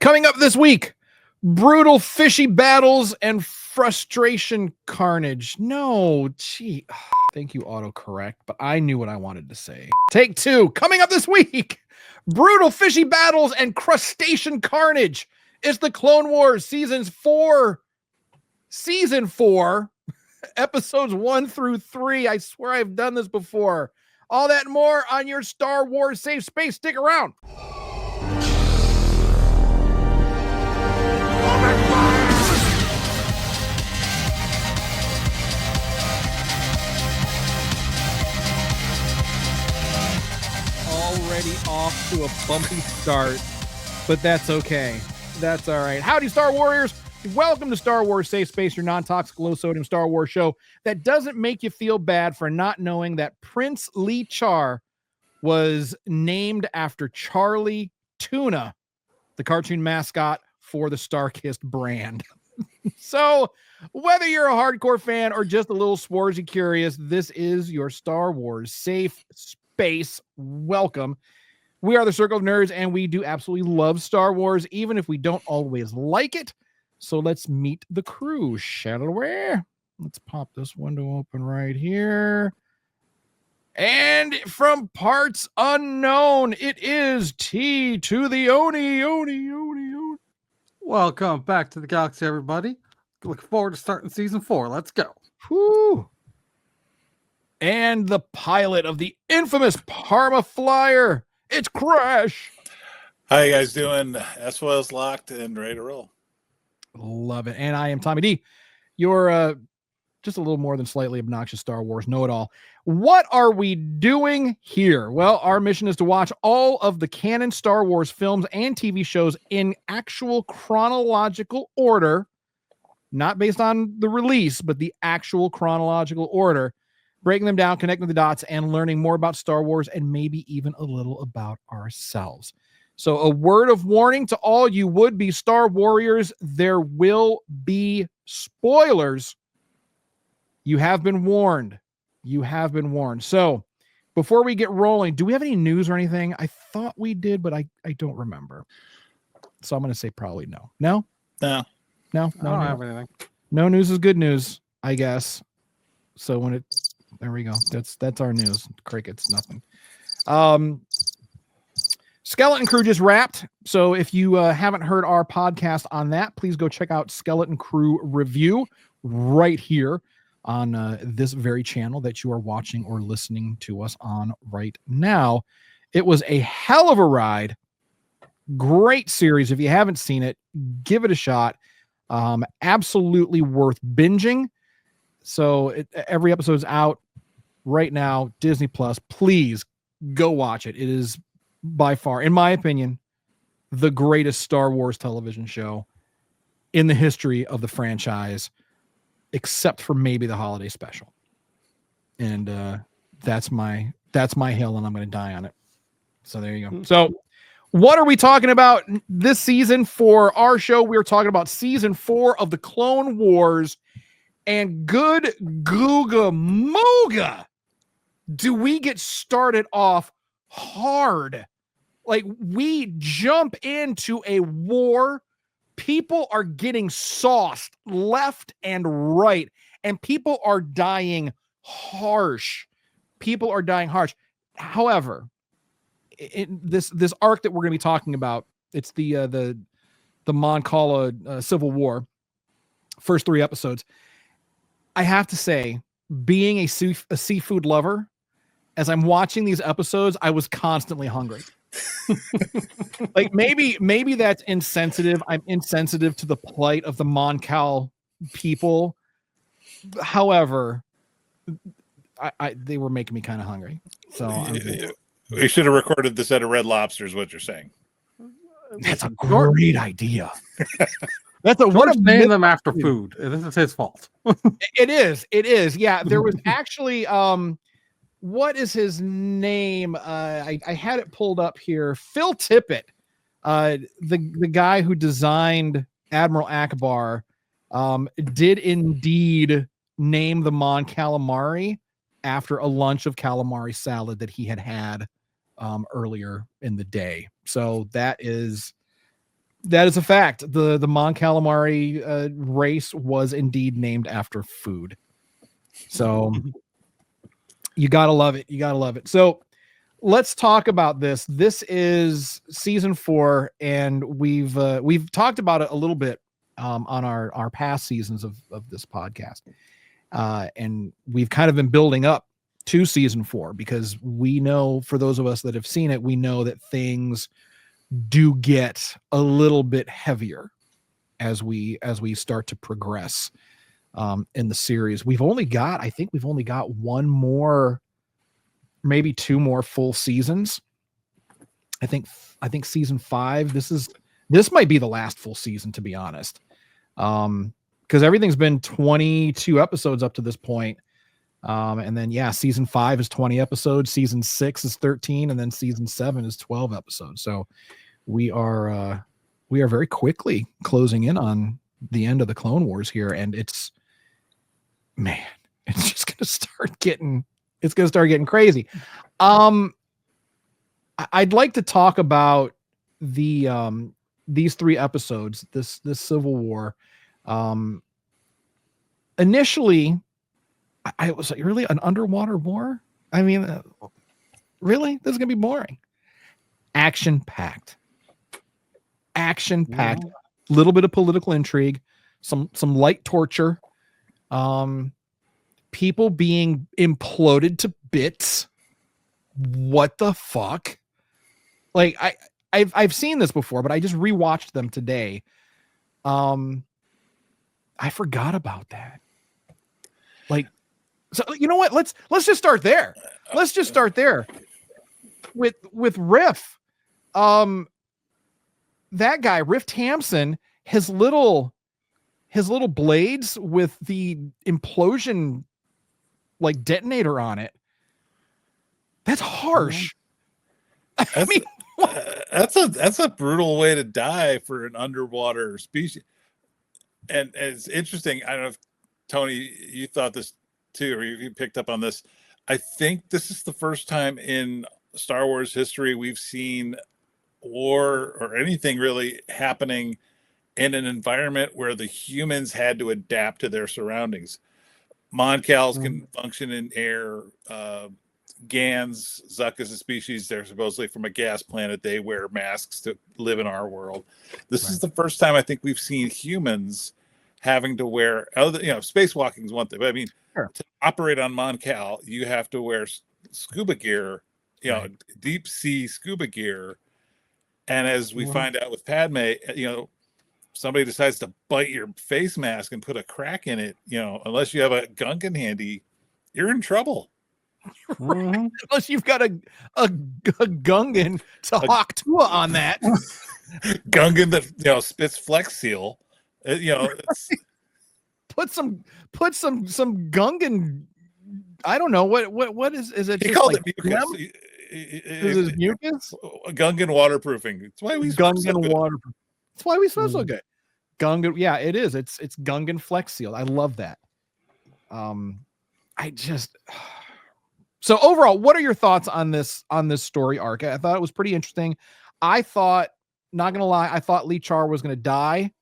Coming up this week, brutal fishy battles and frustration carnage. No, gee. Thank you, autocorrect, but I knew what I wanted to say. Take two. Coming up this week, brutal fishy battles and crustacean carnage. It's the Clone Wars Season 4, episodes 1 through 3. I swear I've done this before. All that and more on your Star Wars safe space. Stick around. Already off to a bumpy start, but that's okay. That's all right. Howdy, Star Warriors. Welcome to Star Wars Safe Space, your non-toxic, low-sodium Star Wars show that doesn't make you feel bad for not knowing that Prince Lee Char was named after Charlie Tuna, the cartoon mascot for the Starkist brand. So, whether you're a hardcore fan or just a little swarzy curious, this is your Star Wars Safe Space. Welcome. We are the Circle of Nerds, and we do absolutely love Star Wars, even if we don't always like it. So let's meet the crew, shall we? Let's pop this window open right here. And from parts unknown, it is T to the Oni. Welcome back to the galaxy, everybody. Looking forward to starting season 4. Let's go. Whew. And the pilot of the infamous Parma Flyer, it's Crash. How you guys doing? SOS locked and ready to roll. Love it. And I am Tommy D. You're just a little more than slightly obnoxious Star Wars know-it-all. What are we doing here? Well, our mission is to watch all of the canon Star Wars films and TV shows in actual chronological order, not based on the release, but the actual chronological order, breaking them down, connecting the dots, and learning more about Star Wars and maybe even a little about ourselves. So a word of warning to all you would-be Star Warriors, there will be spoilers. You have been warned. You have been warned. So before we get rolling, do we have any news or anything? I thought we did, but I don't remember. So I'm going to say probably no. No? No. I don't have anything. No news is good news, I guess. So when there we go. That's our news. Crickets, nothing. Skeleton Crew just wrapped. So if you haven't heard our podcast on that, please go check out Skeleton Crew Review right here on this very channel that you are watching or listening to us on right now. It was a hell of a ride. Great series. If you haven't seen it, give it a shot. Absolutely worth binging. So every episode's out right now, Disney Plus. Please go watch it. It is by far, in my opinion, the greatest Star Wars television show in the history of the franchise, except for maybe the holiday special. And that's my hill, and I'm going to die on it. So there you go. So what are we talking about this season for our show? We're talking about season 4 of the Clone Wars, and good googa mooga, do we get started off hard. Like, we jump into a war. People are getting sauced left and right, and people are dying harsh. However, this arc that we're going to be talking about, it's the Mon Cala Civil War, first 3 episodes. I have to say, being a seafood lover, as I'm watching these episodes, I was constantly hungry. Like, maybe that's insensitive. I'm insensitive to the plight of the Mon Cal people. However, they were making me kind of hungry. So we should have recorded this at a Red Lobster, is what you're saying. That's a great idea. That's a what name them after food. This is his fault. It is. Yeah, there was actually what is his name? I had it pulled up here. Phil Tippett, the guy who designed Admiral Ackbar, did indeed name the Mon Calamari after a lunch of calamari salad that he had earlier in the day. So that is That is a fact. The Mon Calamari race was indeed named after food. So you gotta love it. You gotta love it. So let's talk about this. This is season 4, and we've talked about it a little bit on our past seasons of this podcast, and we've kind of been building up to season 4 because we know, for those of us that have seen it, we know that things do get a little bit heavier as we start to progress in the series. I think we've only got one more, maybe 2 more full seasons. I think season 5, this might be the last full season, to be honest. Because everything's been 22 episodes up to this point. And then season 5 is 20 episodes, season 6 is 13, and then season 7 is 12 episodes. So we are very quickly closing in on the end of the Clone Wars here, and it's just gonna start getting crazy. I'd like to talk about these 3 episodes, this Civil War. Initially, I was like, really, an underwater war? I mean, really? This is gonna be boring. Action packed, little bit of political intrigue, some light torture, people being imploded to bits. What the fuck? Like, I've seen this before, but I just rewatched them today. I forgot about that. Like, so you know what? Let's just start there. Let's just start there with Riff. That guy, Riff Tamson, his little blades with the implosion like detonator on it. That's harsh. I mean, that's a brutal way to die for an underwater species. And it's interesting. I don't know if Tony, you thought this too, or you picked up on this. I think this is the first time in Star Wars history we've seen war or anything really happening in an environment where the humans had to adapt to their surroundings. Mon Cals can function in air. Gans, Zuck is a species. They're supposedly from a gas planet. They wear masks to live in our world. This is the first time I think we've seen humans having to wear, spacewalking is one thing, but I mean, to operate on Mon Cal, you have to wear scuba gear, deep sea scuba gear. And as we find out with Padme, somebody decides to bite your face mask and put a crack in it, unless you have a Gungan handy, you're in trouble. Right. Unless you've got a Gungan to hawk Tua on that. Gungan that spits Flex Seal. Put some Gungan. I don't know what is it? He just called like it mucus. Is it mucus? Gungan waterproofing. That's why we Gungan waterproof. That's why we smell so good. Gungan, yeah, it is. It's Gungan Flex Seal. I love that. So overall, what are your thoughts on this story arc? I thought it was pretty interesting. I thought, not gonna lie, I thought Lee Char was gonna die.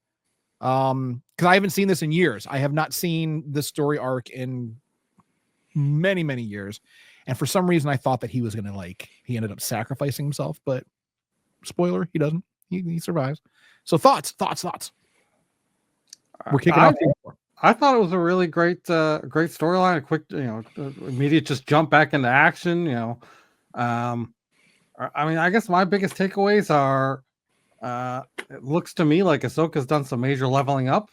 Because I haven't seen this in years. I have not seen this story arc in many, many years. And for some reason I thought that he was gonna he ended up sacrificing himself, but spoiler, he doesn't. He survives. So thoughts. We're kicking off. I thought it was a really great storyline. A quick, immediate just jump back into action. I mean, I guess my biggest takeaways are, it looks to me like Ahsoka's done some major leveling up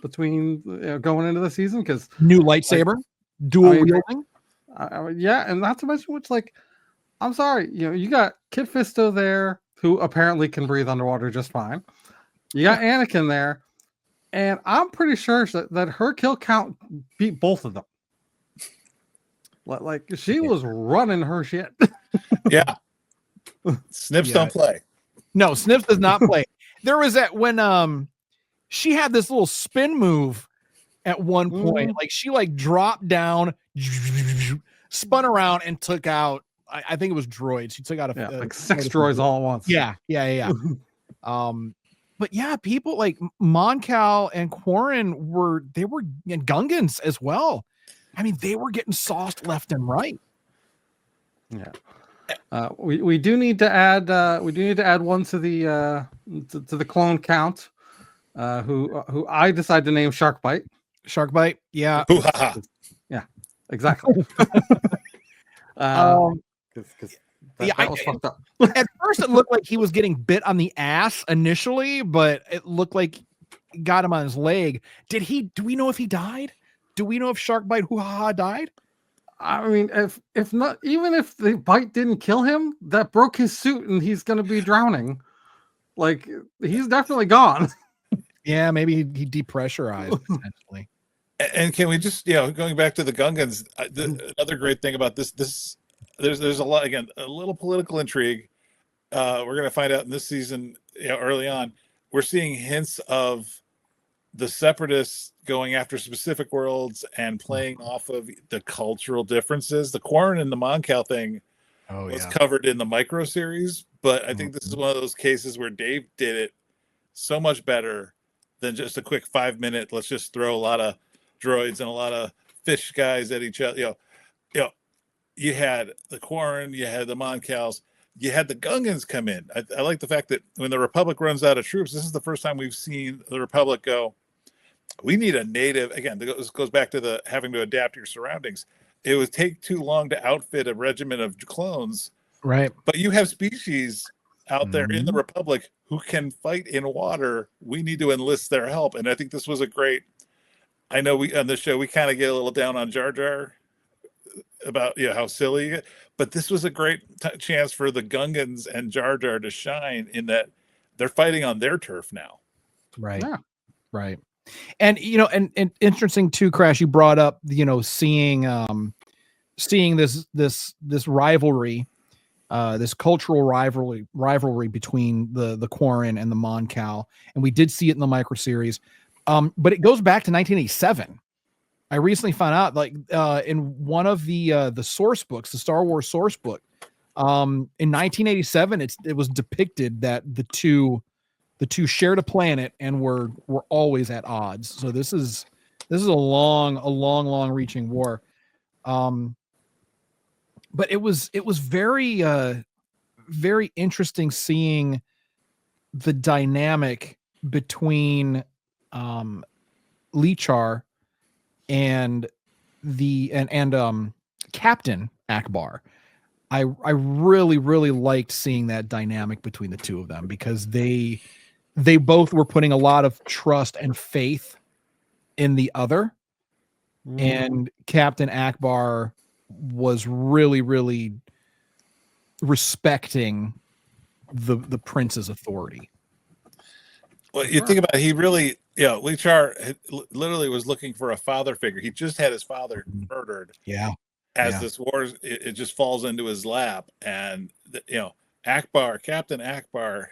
between going into the season, because new lightsaber, dual wielding. Yeah, and not to mention which, I'm sorry, you got Kit Fisto there, who apparently can breathe underwater just fine. You got Anakin there. And I'm pretty sure that her kill count beat both of them. She was running her shit. Yeah. Snips don't play. No, Snips does not play. There was that when she had this little spin move at one point. She dropped down, spun around, and took out, I think it was droids. She took out 6 droids all at once. Yeah. but yeah, people like Mon Cal and Quarren were and Gungans as well. I mean, they were getting sauced left and right. Yeah. We do need to add one to the clone count. Who I decided to name Sharkbite. Sharkbite, yeah. Yeah, exactly. That was fucked up. At first, it looked like he was getting bit on the ass initially, but it looked like it got him on his leg. Do we know if he died? Do we know if Sharkbite died? I mean, if not, even if the bite didn't kill him, that broke his suit and he's going to be drowning. Like, he's definitely gone. Yeah, maybe he depressurized essentially. And can we just, going back to the Gungans, another great thing about this, there's a lot, again, a little political intrigue. We're going to find out in this season, early on, we're seeing hints of the separatists going after specific worlds and playing off of the cultural differences. The Quarren and the Mon Cal thing was covered in the micro series, but I think this is one of those cases where Dave did it so much better than just a quick 5-minute. Let's just throw a lot of droids and a lot of fish guys at each other. You had the Quarren, you had the Mon Cals, you had the Gungans come in. I like the fact that when the Republic runs out of troops, this is the first time we've seen the Republic go, we need a native. Again, this goes back to the having to adapt to your surroundings. It would take too long to outfit a regiment of clones. Right. But you have species out there in the Republic who can fight in water. We need to enlist their help. And I think this was a great, I know on this show, we kind of get a little down on Jar Jar about how silly, but this was a great chance for the Gungans and Jar Jar to shine in that they're fighting on their turf now. Right. Yeah. Right. And and interesting too, Crash, you brought up seeing this rivalry, this cultural rivalry between the Quarren and the Mon Cal, and we did see it in the micro series, but it goes back to 1987. I recently found out, like, in one of the source books, the Star Wars source book, in 1987, it was depicted that the two shared a planet and were always at odds. So this is a long reaching war. But it was very very interesting seeing the dynamic between Lee Char and Captain Ackbar. I really liked seeing that dynamic between the two of them, because they both were putting a lot of trust and faith in the other. And Captain Ackbar was really respecting the prince's authority. Well, you think about it, he really, Lee Char literally was looking for a father figure. He just had his father murdered. Yeah. This war, it just falls into his lap. And, Captain Ackbar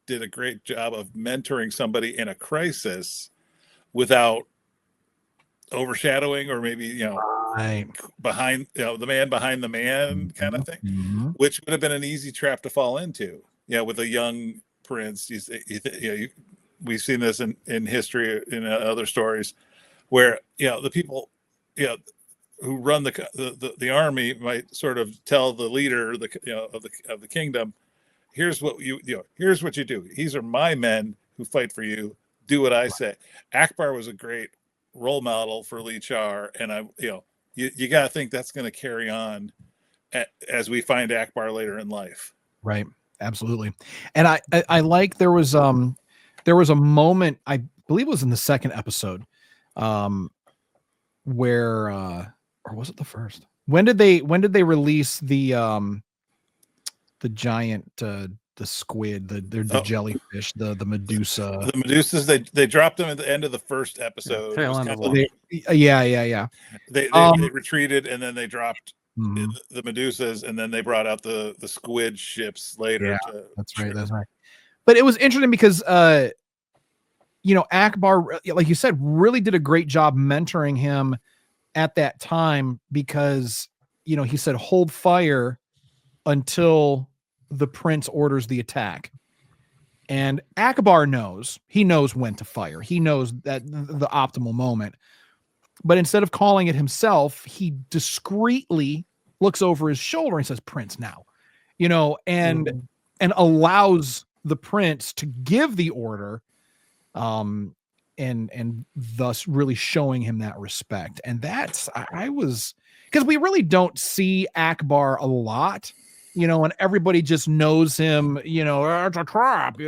did a great job of mentoring somebody in a crisis without overshadowing, or maybe, behind, the man behind the man kind of thing, which would have been an easy trap to fall into, with a young prince. We've seen this in history, in other stories, where the people who run the army might sort of tell the leader of the kingdom, here's what you do. These are my men who fight for you. Do what I say. Ackbar was a great role model for Lee Char, and you got to think that's going to carry on as we find Ackbar later in life. Right. Absolutely. And I like there was a moment, I believe it was in the second episode, where or was it the first? When did they release the giant the squid, the jellyfish, the Medusa? The Medusas, they dropped them at the end of the first episode. Yeah. They retreated, and then they dropped the Medusas, and then they brought out the squid ships later. Yeah, that's right. But it was interesting because Ackbar, like you said, really did a great job mentoring him at that time, because he said, hold fire until the prince orders the attack. And Ackbar knows. He knows when to fire. He knows that the optimal moment. But instead of calling it himself, he discreetly looks over his shoulder and says, Prince, now. And allows the prince to give the order, and thus really showing him that respect. And that's, because we really don't see Ackbar a lot, and everybody just knows him, it's a trap,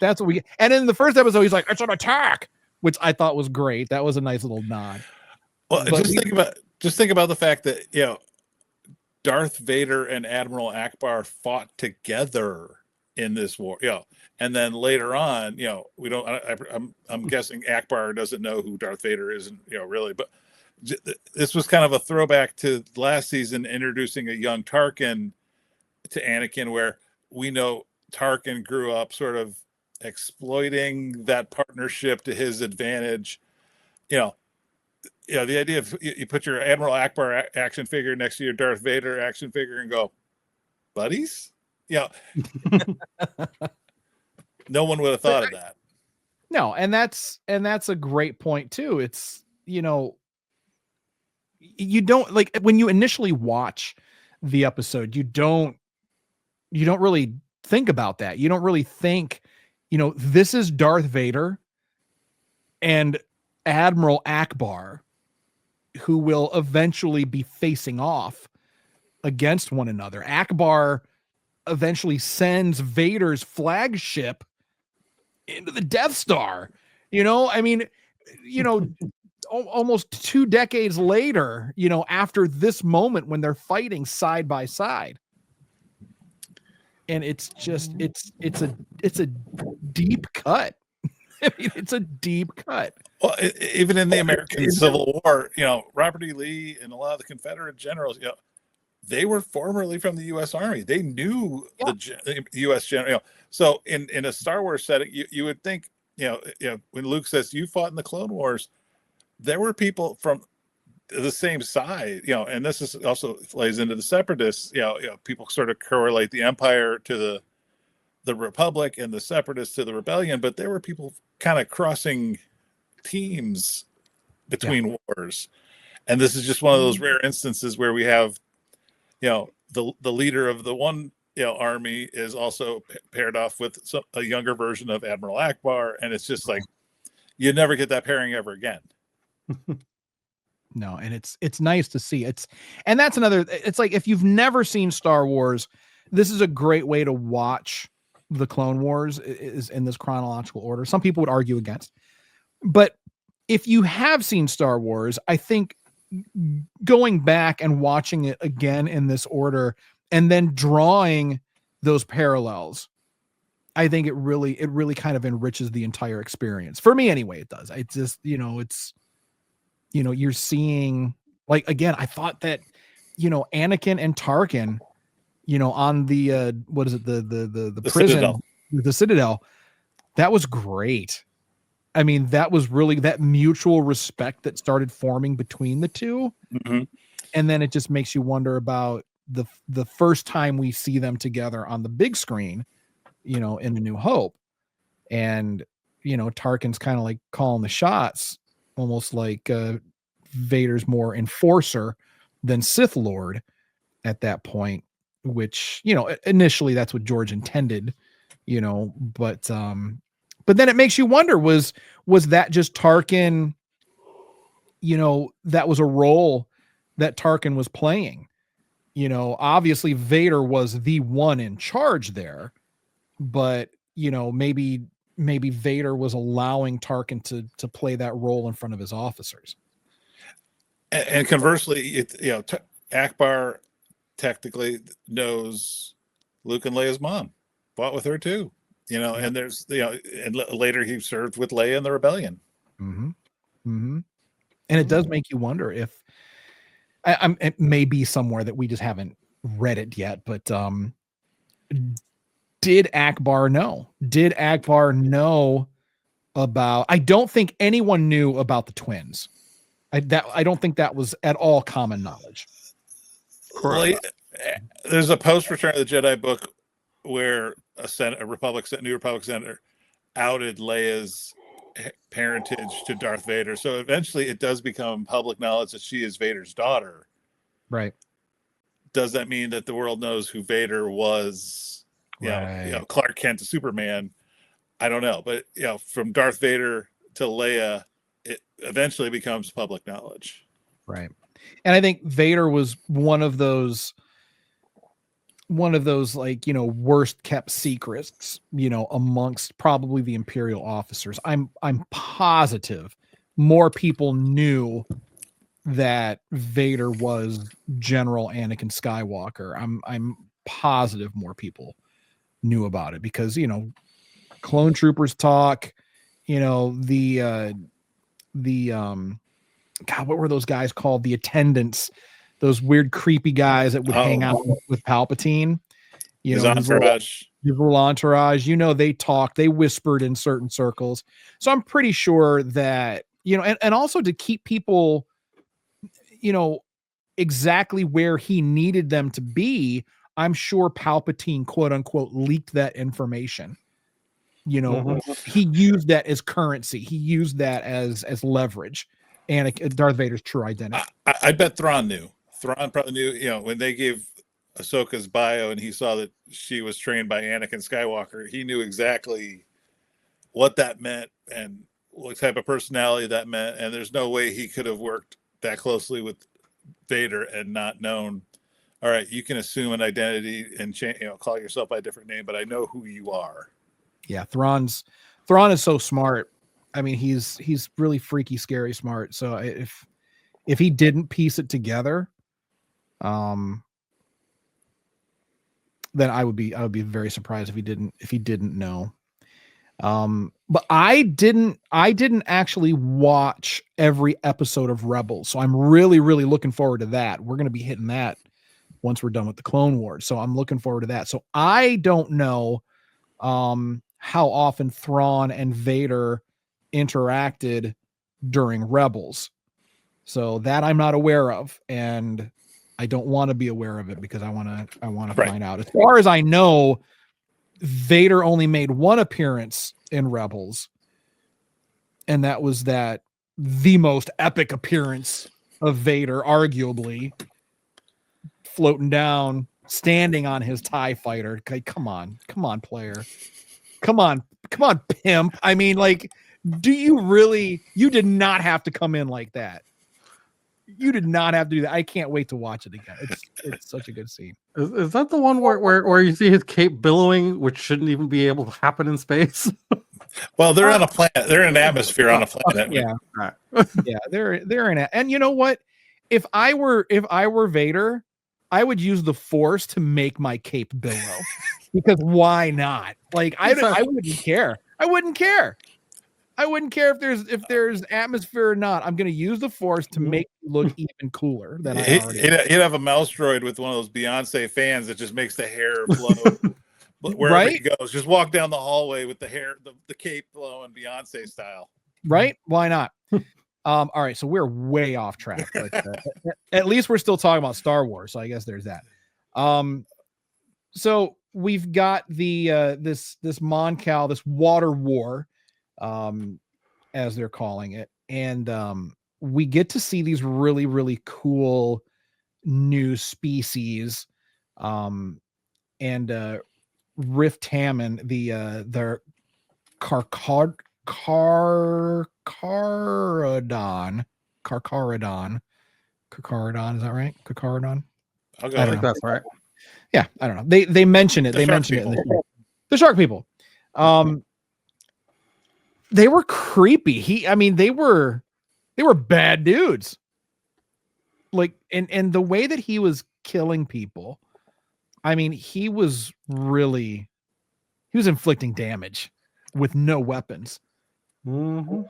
that's what we get. And in the first episode, he's like, it's an attack, which I thought was great. That was a nice little nod. Well, just think about the fact that, Darth Vader and Admiral Ackbar fought together in this war, and then later on, we don't. I'm guessing Ackbar doesn't know who Darth Vader is, and really, but this was kind of a throwback to last season, introducing a young Tarkin to Anakin, where we know Tarkin grew up sort of exploiting that partnership to his advantage. The idea of you put your Admiral Ackbar action figure next to your Darth Vader action figure and go, buddies? No one would have thought of that. No, and that's a great point too. It's, you don't, like, when you initially watch the episode, you don't really think about that. You don't really think, this is Darth Vader and Admiral Ackbar, who will eventually be facing off against one another. Ackbar eventually sends Vader's flagship into the Death Star. Almost 2 decades later, after this moment when they're fighting side by side. And it's just, it's a deep cut. I mean, it's a deep cut. Well, even in the American Civil War, Robert E. Lee and a lot of the Confederate generals, they were formerly from the U.S. Army. They knew the U.S. general. So in a Star Wars setting, you would think, when Luke says you fought in the Clone Wars, there were people from the same side, and this is also plays into the Separatists. People sort of correlate the Empire to the Republic and the Separatists to the Rebellion, but there were people kind of crossing teams between wars. And this is just one of those rare instances where we have, the leader of the one army is also paired off with a younger version of Admiral Ackbar, and it's just like you never get that pairing ever again. No, and it's nice to see. And that's another. It's like, if you've never seen Star Wars, this is a great way to watch the Clone Wars, is in this chronological order. Some people would argue against, but if you have seen Star Wars, I think going back and watching it again in this order and then drawing those parallels, I think it really kind of enriches the entire experience. For me anyway, it does. It's just, you're seeing, like, again, I thought that, Anakin and Tarkin, on the what is it, the prison, Citadel. The Citadel, that was great. I mean, that was really that mutual respect that started forming between the two. Mm-hmm. And then it just makes you wonder about the first time we see them together on the big screen, in A New Hope. And, Tarkin's kind of like calling the shots, almost like Vader's more enforcer than Sith Lord at that point, which, initially that's what George intended, but then it makes you wonder, was that just Tarkin, that was a role that Tarkin was playing? Obviously Vader was the one in charge there, but, maybe Vader was allowing Tarkin to play that role in front of his officers. And conversely, Ackbar technically knows Luke and Leia's mom, fought with her too. And there's, and later he served with Leia in the rebellion. Mm-hmm. Mm-hmm. And it does make you wonder if it may be somewhere that we just haven't read it yet, but did Ackbar know? Did Ackbar know about? I don't think anyone knew about the twins. I don't think that was at all common knowledge. There's a post Return of the Jedi book where a Republic, New Republic senator outed Leia's parentage to Darth Vader. So eventually it does become public knowledge that she is Vader's daughter. Right. Does that mean that the world knows who Vader was? You know, Clark Kent to Superman. I don't know, but from Darth Vader to Leia, it eventually becomes public knowledge. Right. And I think Vader was one of those like, worst kept secrets, amongst probably the Imperial officers. I'm positive more people knew that Vader was General Anakin Skywalker. I'm positive more people knew about it because, clone troopers talk, God, what were those guys called? The attendants, those weird, creepy guys that would hang out with Palpatine. His entourage. His little entourage. They talked, they whispered in certain circles. So I'm pretty sure that, and also to keep people, exactly where he needed them to be, I'm sure Palpatine, quote unquote, leaked that information. He used that as currency. He used that as leverage. And Darth Vader's true identity. I bet Thrawn knew. Thrawn probably knew, when they gave Ahsoka's bio and he saw that she was trained by Anakin Skywalker, he knew exactly what that meant and what type of personality that meant. And there's no way he could have worked that closely with Vader and not known, all right, you can assume an identity and call yourself by a different name, but I know who you are. Yeah, Thrawn is so smart. I mean, he's really freaky, scary smart. So if he didn't piece it together, then I would be very surprised if he didn't know. But I didn't actually watch every episode of Rebels. So I'm really, really looking forward to that. We're going to be hitting that once we're done with the Clone Wars. So I'm looking forward to that. So I don't know, how often Thrawn and Vader interacted during Rebels. So that I'm not aware of, and I don't want to be aware of it because I want to find out. As far as I know, Vader only made one appearance in Rebels, and that was the most epic appearance of Vader, arguably, floating down, standing on his TIE fighter. Okay, come on, player. Come on, pimp. I mean, like, do you really? You did not have to come in like that. You did not have to do that. I can't wait to watch it again. It's such a good scene. Is that the one where you see his cape billowing, which shouldn't even be able to happen in space? Well, they're on a planet. They're in an atmosphere on a planet. Yeah, yeah. They're in it. And you know what? If I were Vader, I would use the Force to make my cape billow. Because why not? Like I wouldn't care. I wouldn't care if there's atmosphere or not. I'm going to use the Force to make it look even cooler than I already. He'd have a mouse droid with one of those Beyonce fans that just makes the hair blow wherever he goes. Just walk down the hallway with the hair, the cape blowing Beyonce style. Right? Why not? All right, so we're way off track. But, at least we're still talking about Star Wars, so I guess there's that. So we've got the this Mon Cal, this water war, as they're calling it, and we get to see these really, really cool new species, and Riff Tamson, the Carcharodon, is that right? Carcharodon. I think that's right. Yeah, I don't know. They mention it. They mention it in the shark people. They were creepy. They were bad dudes. Like, and the way that he was killing people, he was inflicting damage with no weapons. Mm-hmm.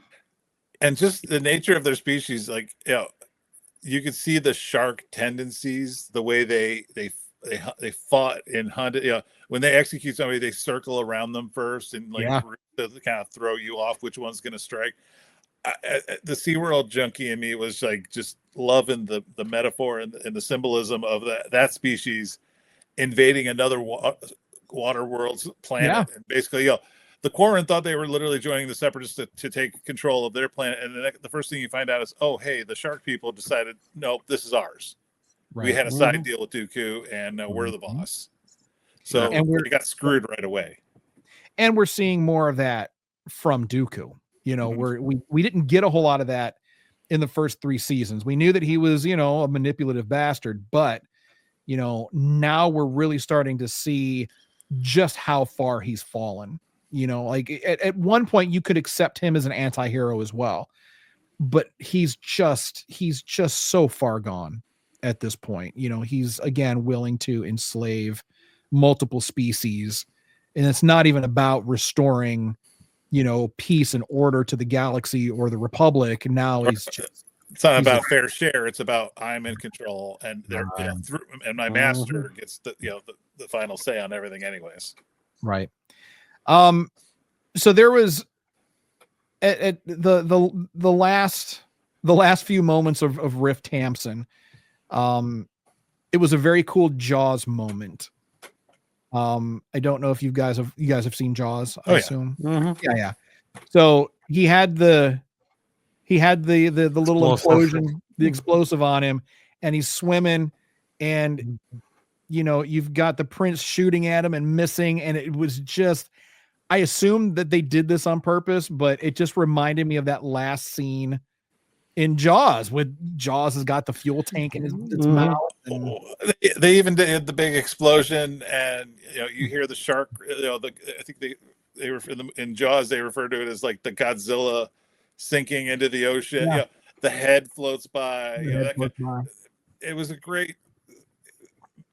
And just the nature of their species, like, you could see the shark tendencies, the way they fought and hunted. When they execute somebody, they circle around them first and to kind of throw you off which one's going to strike. The SeaWorld junkie in me was like just loving the metaphor and the symbolism of that species invading another water world's planet, and basically, the Quarren thought they were literally joining the Separatists to take control of their planet, and the first thing you find out is, oh, hey, the shark people decided, no, this is ours. Right. We had a side deal with Dooku, and we're the boss. So we got screwed right away. And we're seeing more of that from Dooku. We didn't get a whole lot of that in the first 3 seasons. We knew that he was, a manipulative bastard, but now we're really starting to see just how far he's fallen. Like at one point you could accept him as an anti-hero as well, but he's just so far gone at this point. He's again willing to enslave multiple species, and it's not even about restoring peace and order to the galaxy or the Republic. Now it's not about fair share. It's about I'm in control, and and my master gets the final say on everything, anyways. Right. So there was at the last few moments of Riff Tamson. It was a very cool Jaws moment. I don't know if you guys have seen Jaws. I assume. Yeah. So he had the little explosion, the explosive on him, and he's swimming, and you've got the prince shooting at him and missing, and it was just. I assumed that they did this on purpose, but it just reminded me of that last scene in Jaws, with Jaws has got the fuel tank in his mouth. And... They even did the big explosion, and you hear the shark. I think they were in Jaws. They refer to it as like the Godzilla sinking into the ocean. Yeah. The head floats by. It was a great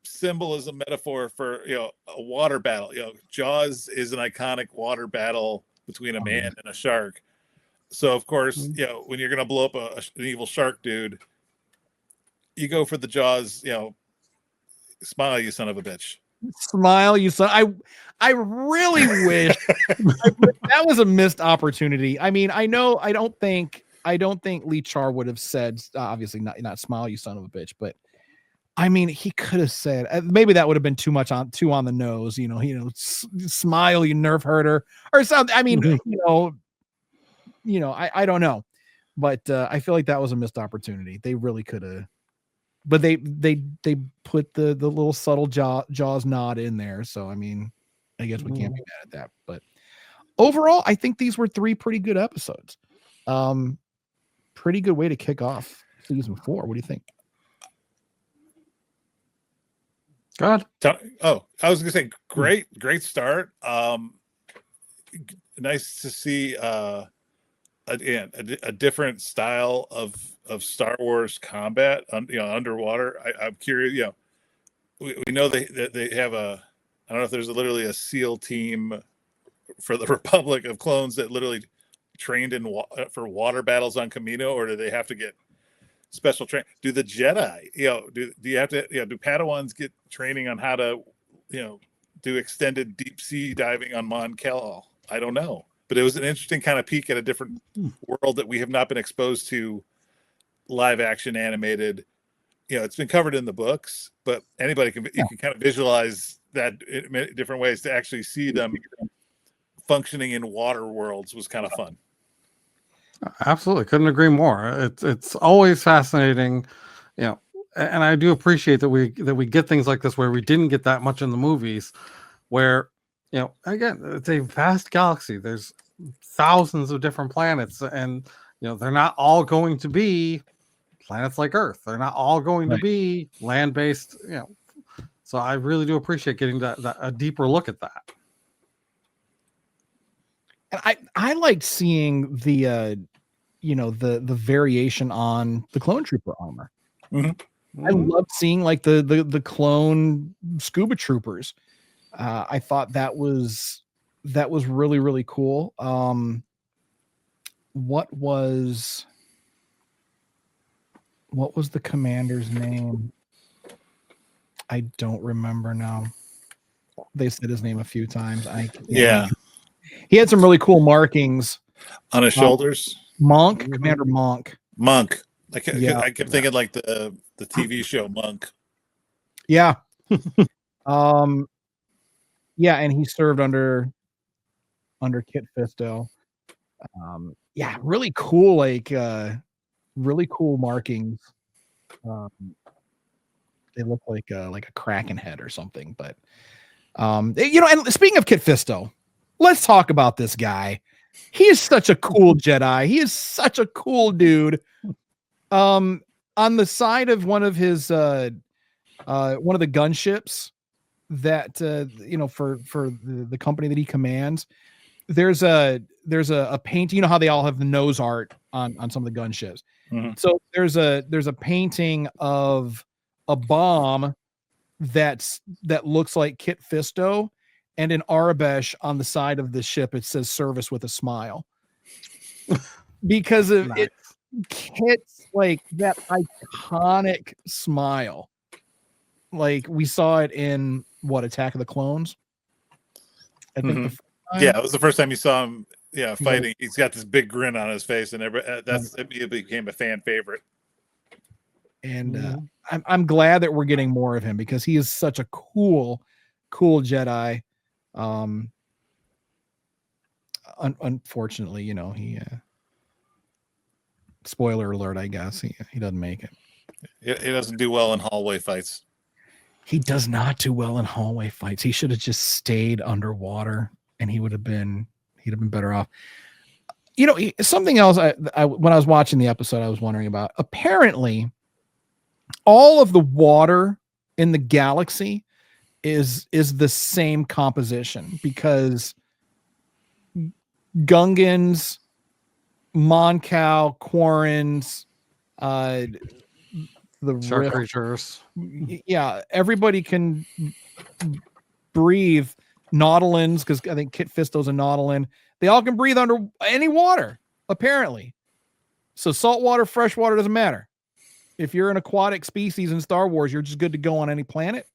symbolism metaphor for a water battle. Jaws is an iconic water battle between a man and a shark. So of course, when you're gonna blow up an evil shark dude, you go for the Jaws. Smile, you son of a bitch. Smile, you son. I really wish that was a missed opportunity. I mean, I know I don't think Lee Char would have said, obviously not smile, you son of a bitch, but I mean, he could have said, maybe that would have been too on the nose, smile, you nerve herder, or something. I mean, I don't know, but I feel like that was a missed opportunity. They really could have, but they put the little subtle Jaws nod in there. So, I mean, I guess we can't be mad at that, but overall, I think these were 3 pretty good episodes. Pretty good way to kick off season 4. What do you think? God. Oh, I was gonna say great start. Nice to see a different style of Star Wars combat underwater. I'm curious. We know they have I don't know if there's literally a SEAL team for the Republic of Clones that literally trained for water battles on Camino, or do they have to get special training? Do the Jedi, do you have to, do Padawans get training on how to, do extended deep sea diving on Mon Cala? I don't know, but it was an interesting kind of peek at a different world that we have not been exposed to live action animated. It's been covered in the books, but anybody you can kind of visualize that in different ways. To actually see them functioning in water worlds was kind of fun. Absolutely, couldn't agree more. It's always fascinating, and I do appreciate that we get things like this where we didn't get that much in the movies, where again, it's a vast galaxy. There's thousands of different planets, and they're not all going to be planets like Earth. They're not all going to be land-based. So I really do appreciate getting a deeper look at that. And I liked seeing the the variation on the clone trooper armor. I loved seeing like the clone scuba troopers. I thought that was really, really cool. What was the commander's name? I don't remember now. They said his name a few times. He had some really cool markings on his shoulders. Commander Monk. I kept thinking like the TV show Monk. Yeah. Yeah, and he served under Kit Fisto. Yeah, really cool, really cool markings. They look like a Kraken head or something. But and speaking of Kit Fisto, let's talk about this guy. He is such a cool Jedi. He is such a cool dude. On the side of one of his one of the gunships that for the company that he commands, there's a painting. You know how they all have the nose art on some of the gunships. Mhm. So there's a painting of a bomb that looks like Kit Fisto, and in Arabesh on the side of the ship it says "Service with a smile," because of Nice. Kit's like that iconic smile. Like we saw it in Attack of the Clones. I think Mhm. Yeah, it was the first time you saw him. Yeah, fighting. He's got this big grin on his face, and it became a fan favorite. And I'm glad that we're getting more of him because he is such a cool Jedi. Unfortunately, he spoiler alert, I guess he doesn't make it. He doesn't do well in hallway fights. He does not do well in hallway fights. He should have just stayed underwater, and he'd have been better off. Something else. I when I was watching the episode, I was wondering about. Apparently, all of the water in the galaxy is the same composition because Gungans, Mon Cal, Quarrens, the Shark Riff, creatures. yeah, everybody can breathe. Nautolans, because I think Kit Fisto's a Nautolan. They all can breathe under any water, apparently. So saltwater, freshwater doesn't matter. If you're an aquatic species in Star Wars, you're just good to go on any planet.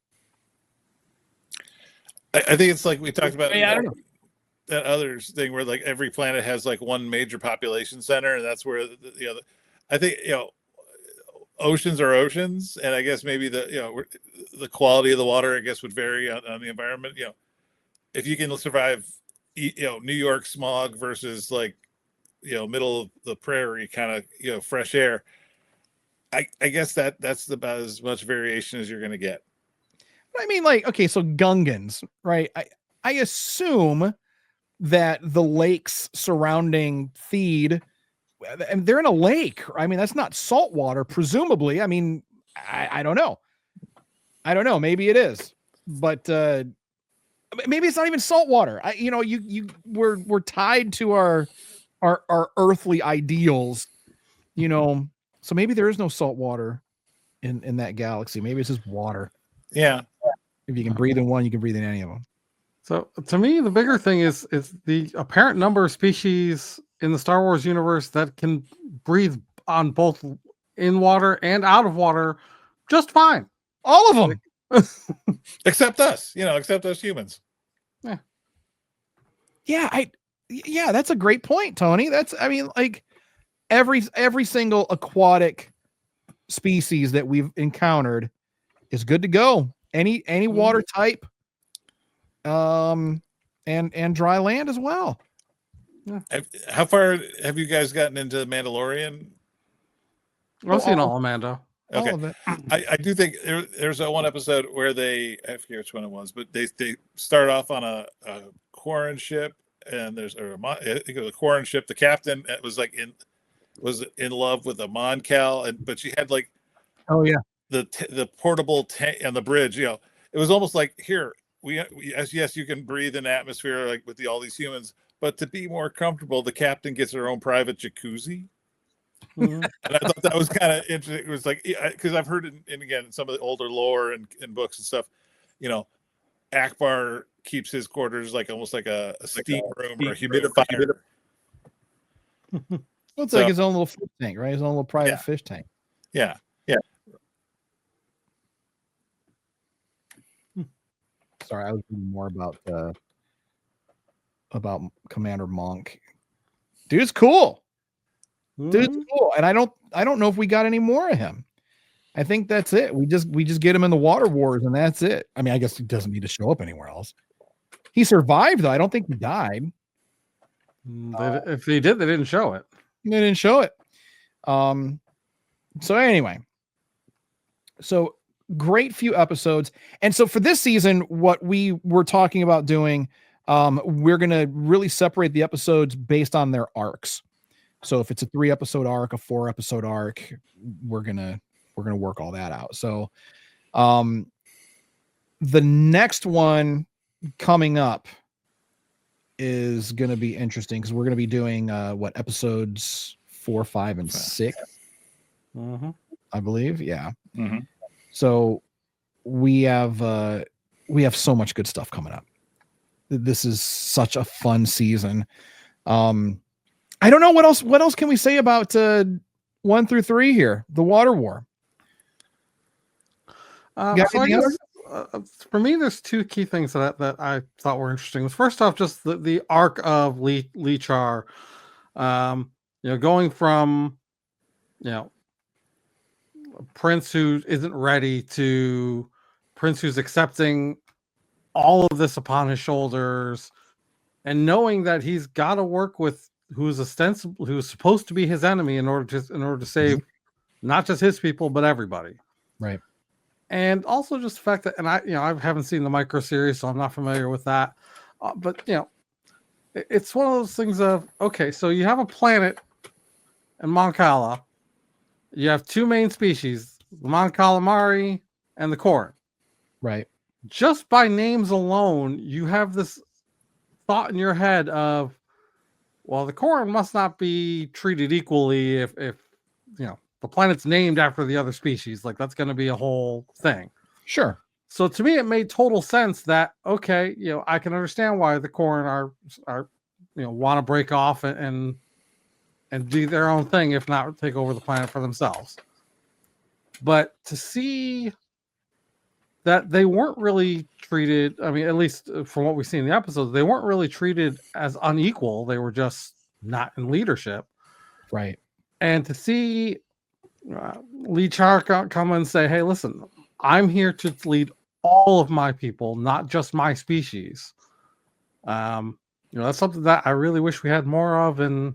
I think it's like we talked about. Yeah, I don't know. That other thing where like every planet has like one major population center, and that's where I think oceans are oceans, and I guess maybe the quality of the water I guess would vary on the environment. If you can survive, New York smog versus like middle of the prairie kind of fresh air. I guess that's about as much variation as you're going to get. I mean, like, okay, so Gungans, right? I assume that the lakes surrounding Theed, and they're in a lake. I mean, that's not salt water, presumably. I mean, I don't know. Maybe it is, but maybe it's not even salt water. We're tied to our earthly ideals, So maybe there is no salt water in that galaxy. Maybe it's just water. Yeah. If you can breathe in one, you can breathe in any of them. So to me, the bigger thing is the apparent number of species in the Star Wars universe that can breathe on both in water and out of water just fine. All of them. Except us, except us humans. Yeah, that's a great point, Tony. Like every single aquatic species that we've encountered is good to go. Any water type, and dry land as well. Yeah. How far have you guys gotten into the Mandalorian? I've seen all, Amanda. Okay. All of it. I do think there's a one episode where I forget which one it was, but they start off on a Quarren ship, and I think it was a Quarren ship. The captain was in love with a Mon Cal, but she had like, oh yeah, the portable tank and the bridge. It was almost like, here yes, you can breathe in atmosphere like with all these humans, but to be more comfortable, the captain gets her own private jacuzzi. Mm-hmm. And I thought that was kind of interesting. It was like, because I've heard and again in some of the older lore and books and stuff, Ackbar keeps his quarters like almost like a steam room or a humidifier. Well, it's like his own little fish tank, right? His own little private fish tank. Yeah. Sorry, I was reading more about Commander Monk. Dude's cool. Dude's cool, and I don't know if we got any more of him. I think that's it. We just get him in the Water Wars, and that's it. I mean, I guess he doesn't need to show up anywhere else. He survived though. I don't think he died. If he did, they didn't show it. They didn't show it. So anyway, so great few episodes. And so for this season, what we were talking about doing, we're going to really separate the episodes based on their arcs. So if it's a 3-episode arc, a 4-episode arc, we're going to work all that out. So, the next one coming up is going to be interesting because we're going to be doing episodes 4, 5, and 6. Mm-hmm. I believe. Yeah. Mm-hmm. So we have so much good stuff coming up. This is such a fun season. I don't know what else can we say about 1 through 3 here. The Water War. So I guess for me, there's 2 key things that I thought were interesting. First off, just the arc of Lee Char, going from, Prince who isn't ready to Prince who's accepting all of this upon his shoulders, and knowing that he's got to work with who's supposed to be his enemy in order to save not just his people but everybody. Right. And also just the fact that, and I haven't seen the micro series, so I'm not familiar with that. But it's one of those things of, okay, so you have a planet in Mon Cala. You have 2 main species, the Mon Calamari and the Quarren. Right. Just by names alone, you have this thought in your head of, well, the Quarren must not be treated equally if the planet's named after the other species. Like, that's going to be a whole thing. Sure. So to me, it made total sense that, okay, I can understand why the Quarren are want to break off and do their own thing, if not take over the planet for themselves. But to see that they weren't really treated, I mean, at least from what we see in the episodes, they weren't really treated as unequal. They were just not in leadership. Right. And to see Lee Char come and say, hey, listen, I'm here to lead all of my people, not just my species. That's something that I really wish we had more of in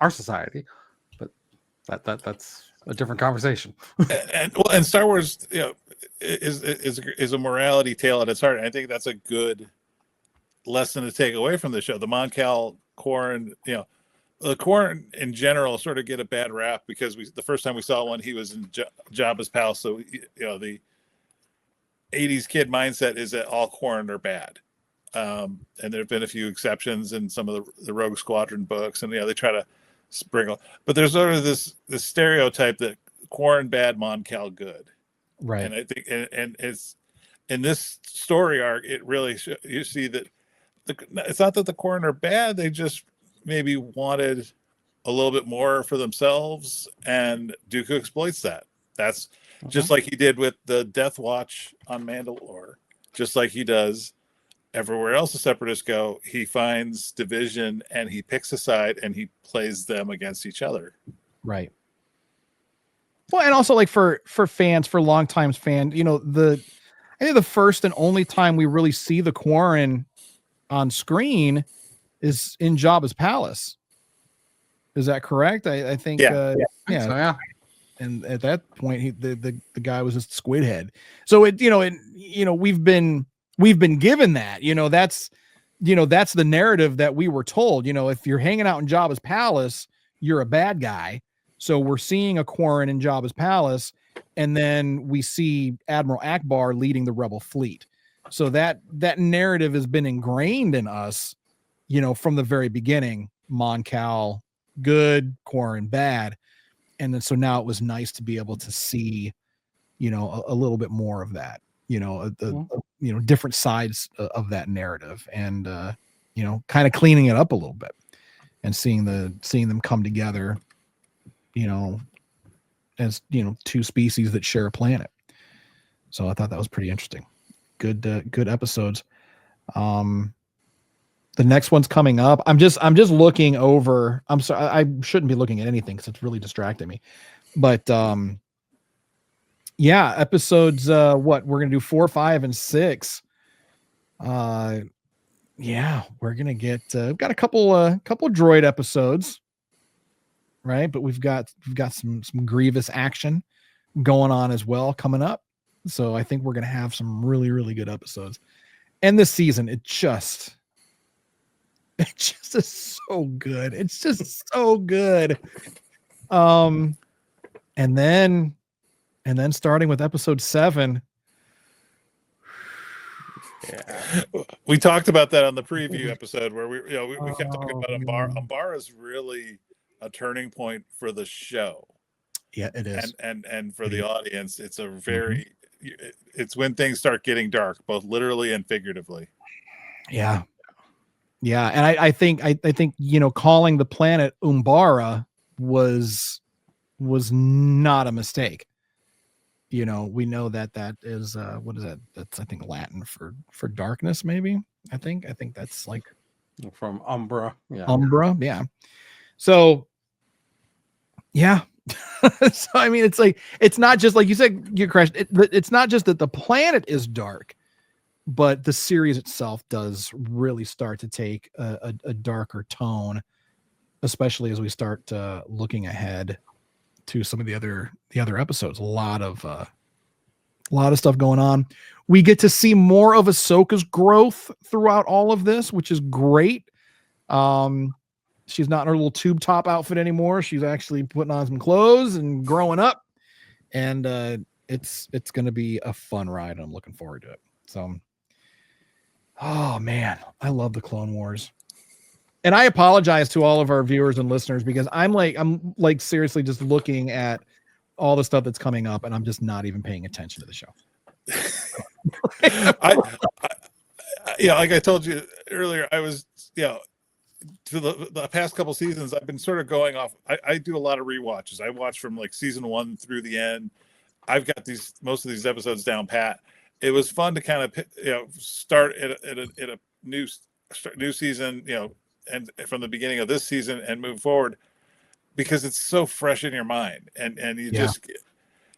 our society, but that's a different conversation. and Star Wars, is a morality tale at its heart. And I think that's a good lesson to take away from the show. The Mon Cal Quarren, the Quarren in general sort of get a bad rap because the first time we saw one, he was in Jabba's palace. So the 80s kid mindset is that all Quarren are bad. And there have been a few exceptions in some of the Rogue Squadron books, and they try to sprinkle, but there's sort of this stereotype that Quarren bad, Mon Cal good, right? And I think, and it's in this story arc, it really you see that it's not that the Quarren are bad; they just maybe wanted a little bit more for themselves, and Dooku exploits that. That's just like he did with the Death Watch on Mandalore, just like he does everywhere else the Separatists go. He finds division and he picks a side and he plays them against each other. Right. Well, and also like for fans, for longtime fans, I think the first and only time we really see the Quarren on screen is in Jabba's palace. Is that correct? I think. Yeah. And at that point, the guy was just squid head. So we've been given that, that's the narrative that we were told. If you're hanging out in Jabba's palace, you're a bad guy. So we're seeing a Quarren in Jabba's palace, and then we see Admiral Ackbar leading the rebel fleet. So that narrative has been ingrained in us, from the very beginning. Mon Cal good, Quarren bad. And then so now it was nice to be able to see, a little bit more of that, different sides of that narrative, and kind of cleaning it up a little bit and seeing them come together, as 2 species that share a planet. So I thought that was pretty interesting. Good episodes. The next one's coming up. I'm just looking over. I'm sorry, I shouldn't be looking at anything because it's really distracting me. But episodes what we're gonna do 4, 5, and 6. yeah, we're gonna get we've got a couple droid episodes, right? But we've got some Grievous action going on as well coming up. So I think we're gonna have some really, really good episodes. And this season, it just is so good. It's just so good. And then starting with episode 7. Yeah. We talked about that on the preview episode where we kept talking about Ackbar. Ackbar is really a turning point for the show. Yeah, it is. And for the audience, it's a very it's when things start getting dark, both literally and figuratively. Yeah. Yeah, and I think calling the planet Umbara was not a mistake. We know that is what is that? That's I think Latin for darkness, maybe. I think that's like from Umbra. Yeah. Umbra, yeah. So yeah. So I mean, it's like it's not just like you said, you crashed. It's not just that the planet is dark, but the series itself does really start to take a darker tone, especially as we start looking ahead to some of the other episodes. A lot of stuff going on. We get to see more of Ahsoka's growth throughout all of this, which is great. She's not in her little tube top outfit anymore. She's actually putting on some clothes and growing up, and it's going to be a fun ride. I'm looking forward to it. So, oh man, I love the Clone Wars. And I apologize to all of our viewers and listeners because I'm seriously just looking at all the stuff that's coming up and I'm just not even paying attention to the show. Like I told you earlier, I was, to the past couple seasons, I've been sort of going off. I do a lot of rewatches. I watch from like season 1 through the end. I've got most of these episodes down pat. It was fun to kind of, start at a new season, and from the beginning of this season and move forward because it's so fresh in your mind. And you just,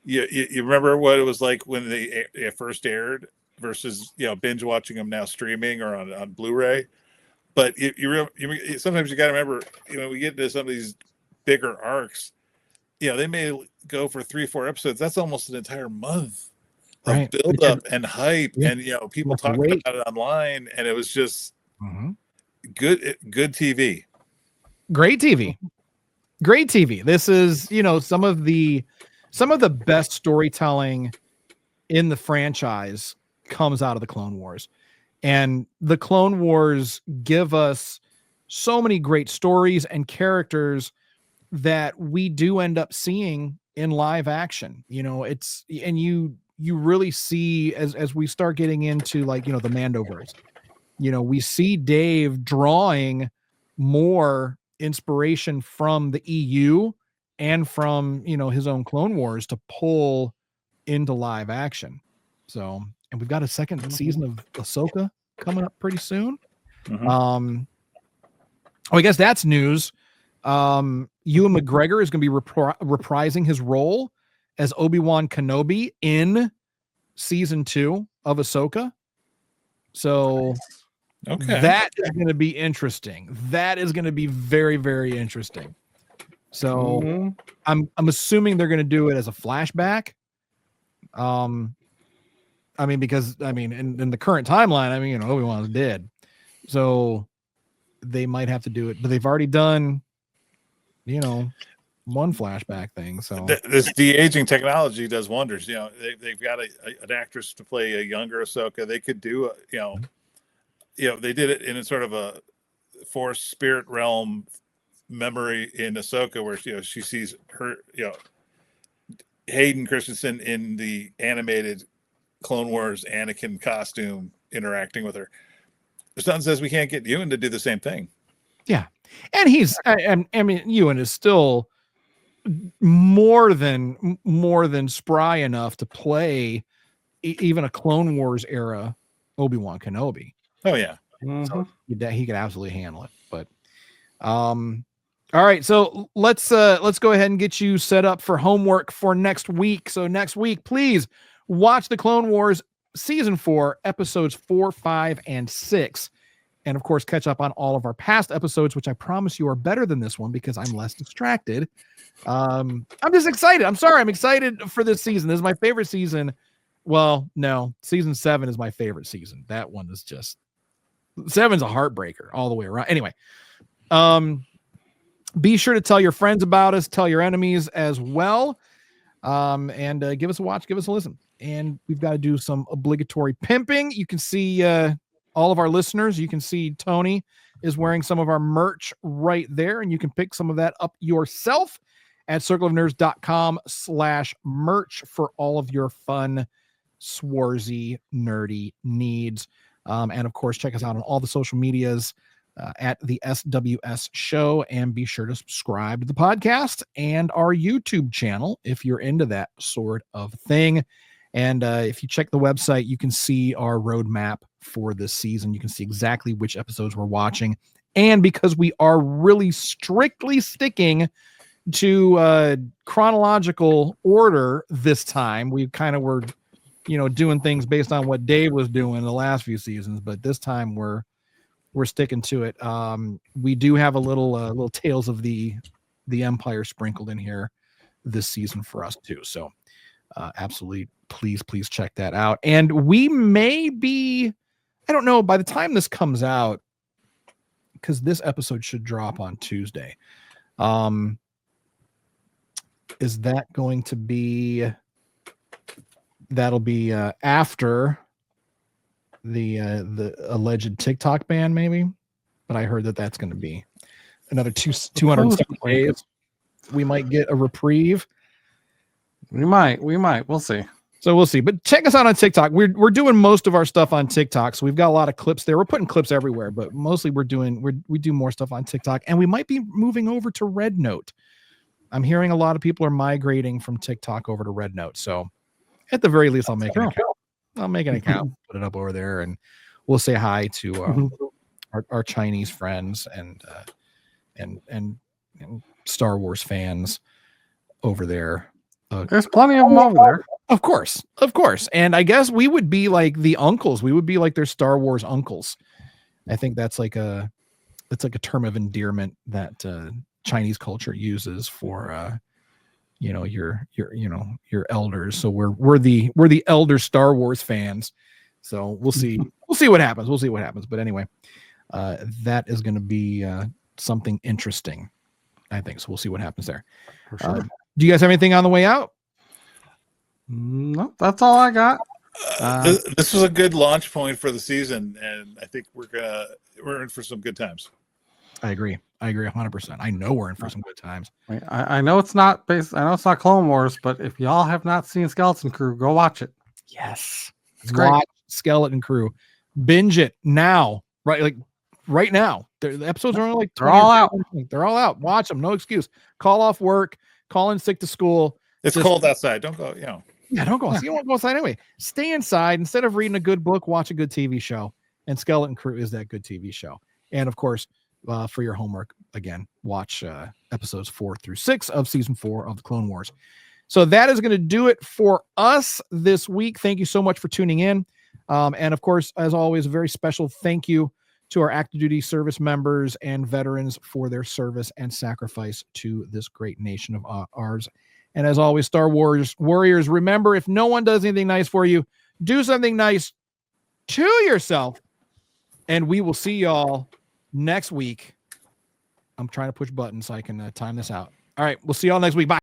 you remember what it was like when they first aired versus, binge watching them now streaming or on Blu-ray. But sometimes you got to remember, we get into some of these bigger arcs, they may go for 3-4 episodes. That's almost an entire month of build up and hype. And, people talking about it online, and it was just good TV. Great TV. This is, some of the best storytelling in the franchise comes out of the Clone Wars. And the Clone Wars give us so many great stories and characters that we do end up seeing in live action. And you really see as we start getting into the Mandoverse, we see Dave drawing more inspiration from the EU and from, his own Clone Wars to pull into live action. So, and we've got a second season of Ahsoka coming up pretty soon. I guess that's news. Ewan McGregor is going to be reprising his role as Obi-Wan Kenobi in season 2 of Ahsoka. So that is going to be interesting. That is going to be very, very interesting. So I'm assuming they're going to do it as a flashback. Because in the current timeline, Obi-Wan's dead. So they might have to do it, but they've already done, one flashback thing. So this de-aging technology does wonders. They've got an actress to play a younger Ahsoka. They could do, they did it in a sort of a Force spirit realm memory in Ahsoka where, she sees her, Hayden Christensen in the animated Clone Wars Anakin costume interacting with her. Something says we can't get Ewan to do the same thing. Yeah. And Ewan is still more than spry enough to play even a Clone Wars era Obi-Wan Kenobi. Oh yeah. So he could absolutely handle it. But all right, so let's go ahead and get you set up for homework for next week. So next week, please watch the Clone Wars season 4, episodes 4, 5, and 6. And of course, catch up on all of our past episodes, which I promise you are better than this one because I'm less distracted. I'm just excited. I'm sorry. I'm excited for this season. This is my favorite season. Well, no, season 7 is my favorite season. That one is just 7's a heartbreaker all the way around. Anyway, be sure to tell your friends about us, tell your enemies as well. And give us a watch, give us a listen. And we've got to do some obligatory pimping. You can see all of our listeners. You can see Tony is wearing some of our merch right there, and you can pick some of that up yourself at circleofnerds.com/merch for all of your fun, swarzy, nerdy needs. And of course, check us out on all the social medias at the SWS Show, and be sure to subscribe to the podcast and our YouTube channel if you're into that sort of thing. And if you check the website, you can see our roadmap for this season. You can see exactly which episodes we're watching. And because we are really strictly sticking to chronological order this time, we kind of were, doing things based on what Dave was doing the last few seasons. But this time we're sticking to it. We do have a little Tales of the Empire sprinkled in here this season for us too. So absolutely, please check that out. And we may be, I don't know, by the time this comes out, because this episode should drop on Tuesday. Is that going to be? That'll be after the alleged TikTok ban, maybe. But I heard that's going to be another 270 days. We might get a reprieve. We might. We'll see. So we'll see. But check us out on TikTok. We're doing most of our stuff on TikTok. So we've got a lot of clips there. We're putting clips everywhere, but mostly we do more stuff on TikTok. And we might be moving over to Red Note. I'm hearing a lot of people are migrating from TikTok over to Red Note. So at the very least, I'll make an account. Put it up over there, and we'll say hi to our Chinese friends and Star Wars fans over there. There's plenty of them over there. Of course. And I guess we would be like the uncles. We would be like their Star Wars uncles. I think that's like a term of endearment that Chinese culture uses for your elders. So we're the elder Star Wars fans. So we'll see what happens. But anyway, that is going to be something interesting, I think. So we'll see what happens there. For sure. Do you guys have anything on the way out? No, that's all I got. This was a good launch point for the season, and I think we're in for some good times. I agree 100%. I know we're in for some good times. I know it's not Clone Wars, but if y'all have not seen Skeleton Crew, go watch it. Yes, it's great. Watch Skeleton Crew, binge it now, right now. The episodes are only like they're all out. They're all out. Watch them, no excuse. Call off work, call in sick to school. It's cold outside. Don't go. Yeah, don't go outside. You won't go outside anyway. Stay inside. Instead of reading a good book, watch a good TV show. And Skeleton Crew is that good TV show. And of course, for your homework, again, watch episodes 4 through 6 of season 4 of the Clone Wars. So that is going to do it for us this week. Thank you so much for tuning in. And of course, as always, a very special thank you to our active duty service members and veterans for their service and sacrifice to this great nation of ours. And as always, Star Wars warriors, remember, if no one does anything nice for you, do something nice to yourself. And we will see y'all next week. I'm trying to push buttons so I can time this out. All right. We'll see y'all next week. Bye.